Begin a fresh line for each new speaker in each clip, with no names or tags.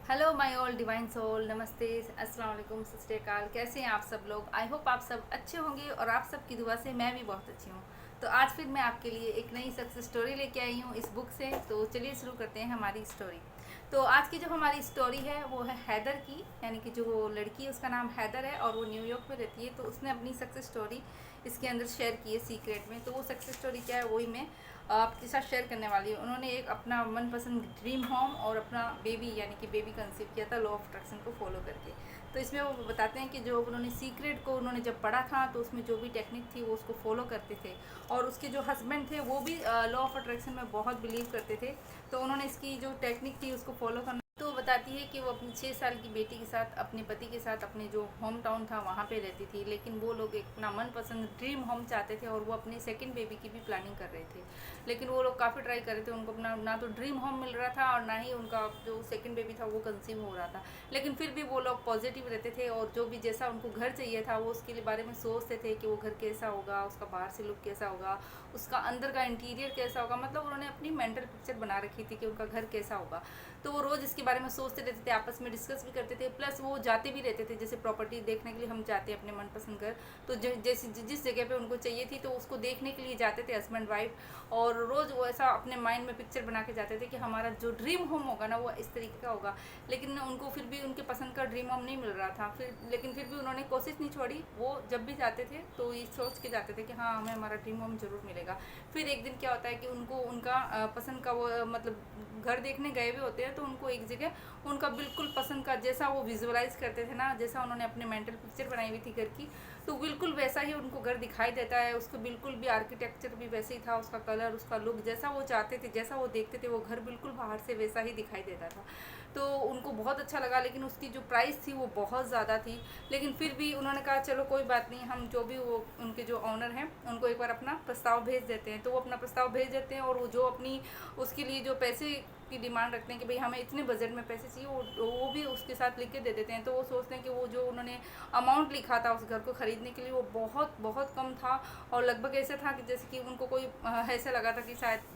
Hello my all divine soul, नमस्ते, अस्सलाम वालेकुम, सत श्री अकाल। कैसे हैं आप सब लोग? आई होप आप सब अच्छे होंगे और आप सब की दुआ से मैं भी बहुत अच्छी हूँ। तो आज फिर मैं आपके लिए एक नई सक्सेस स्टोरी लेके आई हूँ इस बुक से। तो चलिए शुरू करते हैं हमारी स्टोरी। तो आज की जो हमारी स्टोरी है वो है हैदर की, यानी कि जो लड़की है उसका नाम हैदर है और वो न्यूयॉर्क में रहती है। तो उसने अपनी सक्सेस स्टोरी इसके अंदर शेयर की है सीक्रेट में। तो वो सक्सेस स्टोरी क्या है वही मैं आपके साथ शेयर करने वाली हूँ। उन्होंने एक अपना मनपसंद ड्रीम होम और अपना बेबी यानी कि बेबी कंसीव किया था लॉ ऑफ अट्रैक्शन को फॉलो करके। तो इसमें वो बताते हैं कि जो उन्होंने सीक्रेट को उन्होंने जब पढ़ा था तो उसमें जो भी टेक्निक थी वो उसको फॉलो करते थे। और उसके जो हस्बैंड थे वो भी लॉ ऑफ अट्रैक्शन में बहुत बिलीव करते थे। तो उन्होंने इसकी जो टेक्निक थी उसको फॉलो करना। तो वो बताती है कि वो अपनी 6 साल की बेटी के साथ अपने पति के साथ अपने जो होम टाउन था वहाँ पे रहती थी। लेकिन वो लोग एक अपना मनपसंद ड्रीम होम चाहते थे और वो अपनी सेकंड बेबी की भी प्लानिंग कर रहे थे। लेकिन वो लोग काफ़ी ट्राई कर रहे थे, उनको अपना ना तो ड्रीम होम मिल रहा था और ना ही उनका जो सेकंड बेबी था वो कंसीव हो रहा था। लेकिन फिर भी वो लोग पॉजिटिव रहते थे और जो भी जैसा उनको घर चाहिए था वो उसके बारे में सोचते थे कि वो घर कैसा होगा, उसका बाहर से लुक कैसा होगा, उसका अंदर का इंटीरियर कैसा होगा। मतलब उन्होंने अपनी मेंटल पिक्चर बना रखी थी कि उनका घर कैसा होगा। तो वो रोज़ इसके बारे में सोचते रहते थे, आपस में डिस्कस भी करते थे, प्लस वो जाते भी रहते थे। जैसे प्रॉपर्टी देखने के लिए हम जाते हैं अपने मनपसंद घर, तो जैसे जिस जगह पे उनको चाहिए थी तो उसको देखने के लिए जाते थे हस्बैंड वाइफ। और रोज़ वो ऐसा अपने माइंड में पिक्चर बना के जाते थे कि हमारा जो ड्रीम होम होगा ना वो इस तरीके का होगा। लेकिन उनको फिर भी उनके पसंद का ड्रीम होम नहीं मिल रहा था। लेकिन फिर भी उन्होंने कोशिश नहीं छोड़ी। वो जब भी जाते थे तो ये सोच के जाते थे कि हाँ हमें हमारा ड्रीम होम ज़रूर मिलेगा। फिर एक दिन क्या होता है कि उनको उनका पसंद का वो मतलब घर देखने गए भी होते हैं तो उनको एक जगह उनका बिल्कुल पसंद का जैसा वो विजुअलाइज करते थे ना, जैसा उन्होंने अपने मेंटल पिक्चर बनाई हुई थी घर की, तो बिल्कुल वैसा ही उनको घर दिखाई देता है। उसको बिल्कुल भी आर्किटेक्चर भी वैसे ही था, उसका कलर, उसका लुक जैसा वो चाहते थे, जैसा वो देखते थे, वो घर बिल्कुल बाहर से वैसा ही दिखाई देता था। तो उनको बहुत अच्छा लगा। लेकिन उसकी जो प्राइस थी वो बहुत ज़्यादा थी। लेकिन फिर भी उन्होंने कहा चलो कोई बात नहीं, हम जो भी वो उनके जो ऑनर हैं उनको एक बार अपना प्रस्ताव भेज देते हैं। तो वो अपना प्रस्ताव भेज देते हैं और वो जो अपनी उसके लिए जो पैसे की डिमांड रखते हैं कि भाई हमें इतने बजट में पैसे चाहिए, वो भी उसके साथ लिख के दे देते हैं। तो वो सोचते हैं कि वो जो उन्होंने अमाउंट लिखा था उस घर को ख़रीदने के लिए वो बहुत बहुत कम था। और लगभग ऐसा था कि जैसे कि उनको कोई ऐसा लगा था कि शायद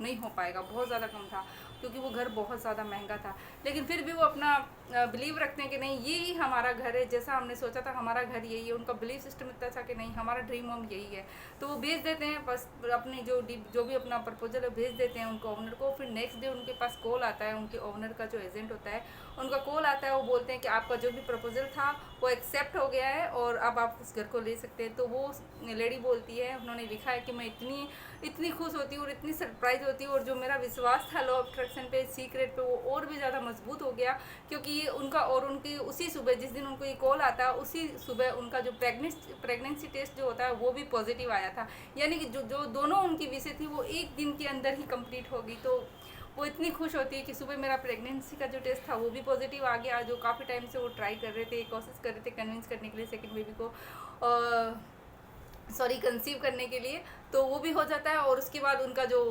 नहीं हो पाएगा, बहुत ज़्यादा कम था क्योंकि वो घर बहुत ज़्यादा महंगा था। लेकिन फिर भी वो अपना बिलीव रखते हैं कि नहीं ये ही हमारा घर है, जैसा हमने सोचा था हमारा घर यही है। उनका बिलीव सिस्टम इतना था कि नहीं हमारा ड्रीम होम यही है। तो वो भेज देते हैं बस अपनी जो भी अपना प्रपोजल है भेज देते हैं उनको ओनर को। फिर नेक्स्ट डे उनके पास कॉल आता है, उनके ओनर का जो एजेंट होता है उनका कॉल आता है। वो बोलते हैं कि आपका जो भी प्रपोजल था वो एक्सेप्ट हो गया है और अब आप उस घर को ले सकते हैं। तो वो लेडी बोलती है, उन्होंने लिखा है कि मैं इतनी इतनी खुश होती हूँ और इतनी सरप्राइज होती हूँ और जो मेरा विश्वास था लॉ ऑफ अट्रैक्शन पे, सीक्रेट पे, वो और भी ज़्यादा मजबूत हो गया। क्योंकि उनका और उनकी उसी सुबह जिस दिन उनको ये कॉल आता है उसी सुबह उनका जो प्रेगनेंसी टेस्ट जो होता है वो भी पॉजिटिव आया था। यानी कि जो जो दोनों उनकी विषय थी वो एक दिन के अंदर ही कंप्लीट होगी। तो वो इतनी खुश होती है कि सुबह मेरा प्रेगनेंसी का जो टेस्ट था वो भी पॉजिटिव आ गया। जो काफ़ी टाइम से वो ट्राई कर रहे थे, कोशिश कर रहे थे कन्विंस करने के लिए सेकंड बेबी को सॉरी कंसीव करने के लिए, तो वो भी हो जाता है। और उसके बाद उनका जो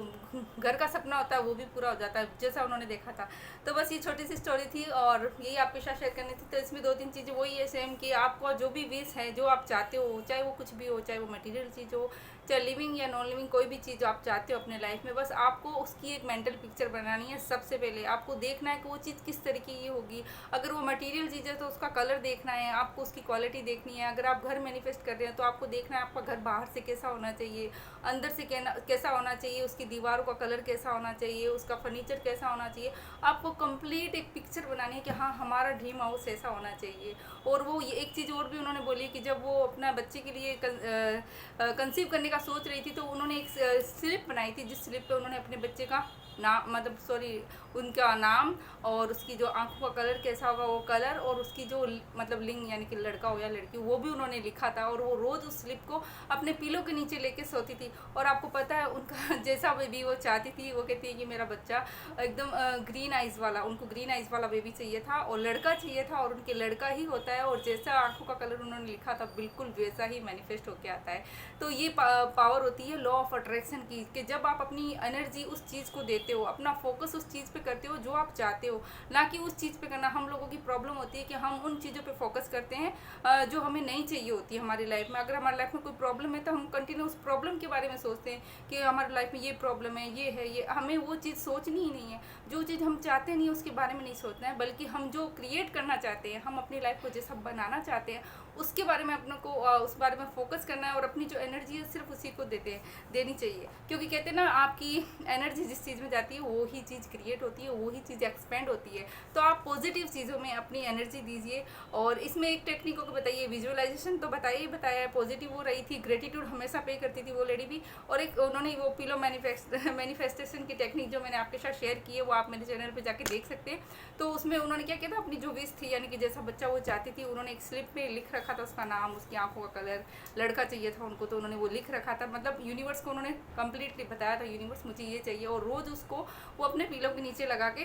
घर का सपना होता है वो भी पूरा हो जाता है जैसा उन्होंने देखा था। तो बस ये छोटी सी स्टोरी थी और यही आपके साथ शेयर करनी थी। तो इसमें 2-3 चीज़ें वही है सेम कि आपको जो भी विश है, जो आप चाहते हो, चाहे वो कुछ भी हो, चाहे वो मटेरियल चीज़ हो, चाहे लिविंग या नॉन लिविंग कोई भी चीज़ आप चाहते हो अपने लाइफ में, बस आपको उसकी एक मेंटल पिक्चर बनानी है। सबसे पहले आपको देखना है कि वो चीज़ किस तरीके की होगी। अगर वो मटेरियल चीज़ है तो उसका कलर देखना है, आपको उसकी क्वालिटी देखनी है। अगर आप घर मैनिफेस्ट कर रहे हैं तो आपको देखना है आपका घर बाहर से कैसा होना चाहिए, अंदर से कैसा होना चाहिए, उसकी दीवारों का कलर कैसा होना चाहिए, उसका फर्नीचर कैसा होना चाहिए। आपको कंप्लीट एक पिक्चर बनानी है कि हाँ हमारा ड्रीम हाउस ऐसा होना चाहिए। और वो ये एक चीज़ और भी उन्होंने बोली कि जब वो अपना बच्चे के लिए कंसीव करने का सोच रही थी तो उन्होंने एक स्लिप बनाई थी जिस स्लिप पे उन्होंने अपने बच्चे का नाम मतलब सॉरी उनका नाम और उसकी जो आंखों का कलर कैसा होगा वो कलर और उसकी जो मतलब लिंग यानी कि लड़का हो या लड़की वो भी उन्होंने लिखा था। और वो रोज़ उस स्लिप को अपने पीलो के नीचे लेके सोती थी। और आपको पता है उनका जैसा बेबी वो चाहती थी, वो कहती है कि मेरा बच्चा एकदम ग्रीन आइज़ वाला, उनको ग्रीन आइज़ वाला बेबी चाहिए था और लड़का चाहिए था और उनके लड़का ही होता है। और जैसा आंखों का कलर उन्होंने लिखा था बिल्कुल वैसा ही मैनिफेस्ट होके आता है। तो ये पावर होती है लॉ ऑफ अट्रैक्शन की कि जब आप अपनी एनर्जी उस चीज़ को देते हो, अपना फोकस उस चीज़ पे करते हो जो आप चाहते हो, ना कि उस चीज़ पे करना। हम लोगों की प्रॉब्लम होती है कि हम उन चीज़ों पे फोकस करते हैं जो हमें नहीं चाहिए होती है हमारी लाइफ में। अगर हमारी लाइफ में कोई प्रॉब्लम है तो हम कंटिन्यू उस प्रॉब्लम के बारे में सोचते हैं कि हमारी लाइफ में ये प्रॉब्लम है, ये है, ये। हमें वो चीज़ सोचनी ही नहीं है। जो चीज़ हम चाहते नहीं उसके बारे में नहीं सोचना है, बल्कि हम जो क्रिएट करना चाहते हैं, हम अपनी लाइफ को जैसा बनाना चाहते हैं उसके बारे में अपने को उस बारे में फोकस करना है। और अपनी जो एनर्जी है सिर्फ उसी को देनी चाहिए। क्योंकि कहते हैं ना, आपकी एनर्जी जिस चीज़ में जाती है वो ही चीज़ क्रिएट होती है, वो ही चीज़ एक्सपेंड होती है। तो आप पॉजिटिव चीज़ों में अपनी एनर्जी दीजिए। और इसमें एक टेक्निक को बताइए, विजुअलाइजेशन तो बताया है, पॉजिटिव वो रही थी, ग्रेटिट्यूड हमेशा पे करती थी वो लेडी भी। और एक उन्होंने वो पिलो मैनिफेस्टेशन की टेक्निक जो मैंने आपके साथ शेयर की है वो आप मेरे चैनल पे जाके देख सकते हैं। तो उसमें उन्होंने क्या किया था, अपनी जो विश थी, यानी कि जैसा बच्चा वो चाहती थी, उन्होंने एक स्लिप में लिख रखा था उसका नाम, उसकी आंखों का कलर, लड़का चाहिए था उनको तो उन्होंने वो लिख रखा था। मतलब यूनिवर्स को उन्होंने कम्प्लीटली बताया था, यूनिवर्स मुझे ये चाहिए। और रोज़ उसको वो अपने पिलो के नीचे लगा के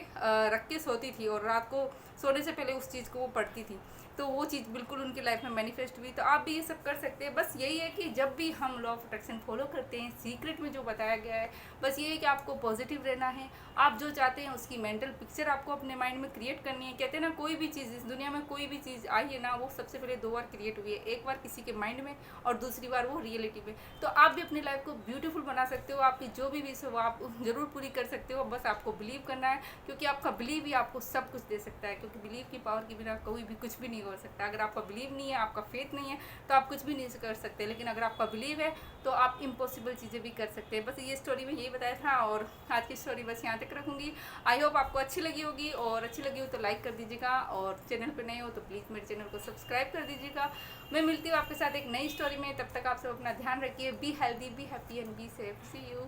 रख के सोती थी, और रात को सोने से पहले उस चीज़ को वो पढ़ती थी। तो वो चीज़ बिल्कुल उनकी लाइफ में मैनिफेस्ट हुई। तो आप भी ये सब कर सकते हैं। बस यही है कि जब भी हम लॉ ऑफ अट्रैक्शन फॉलो करते हैं, सीक्रेट में जो बताया गया है, बस ये है कि आपको पॉजिटिव रहना है। आप जो चाहते हैं उसकी मेंटल पिक्चर आपको अपने माइंड में क्रिएट करनी है। कहते हैं ना, कोई भी चीज़ इस दुनिया में, कोई भी चीज़ आई है ना, वो सबसे पहले 2 बार क्रिएट हुई है। एक बार किसी के माइंड में और दूसरी बार वो रियलिटी में। तो आप भी अपनी लाइफ को ब्यूटीफुल बना सकते हो। आपकी जो भी विश हो वो आप ज़रूर पूरी कर सकते हो। बस आपको बिलीव करना है, क्योंकि आपका बिलीव ही आपको सब कुछ दे सकता है। क्योंकि बिलीव की पावर के बिना कोई भी कुछ भी नहीं हो सकता। अगर आपका बिलीव नहीं है, आपका फेथ नहीं है, तो आप कुछ भी नहीं कर सकते। लेकिन अगर आपका बिलीव है तो आप इम्पॉसिबल चीज़ें भी कर सकते हैं। बस ये स्टोरी में यही बताया था, और आज की स्टोरी बस यहाँ तक रखूँगी। आई होप आपको अच्छी लगी होगी, और अच्छी लगी हो तो लाइक कर दीजिएगा, और चैनल पे नए हो तो प्लीज़ मेरे चैनल को सब्सक्राइब कर दीजिएगा। मैं मिलती हूँ आपके साथ एक नई स्टोरी में। तब तक आप सब अपना ध्यान रखिए। Be healthy, be happy and be safe. See you.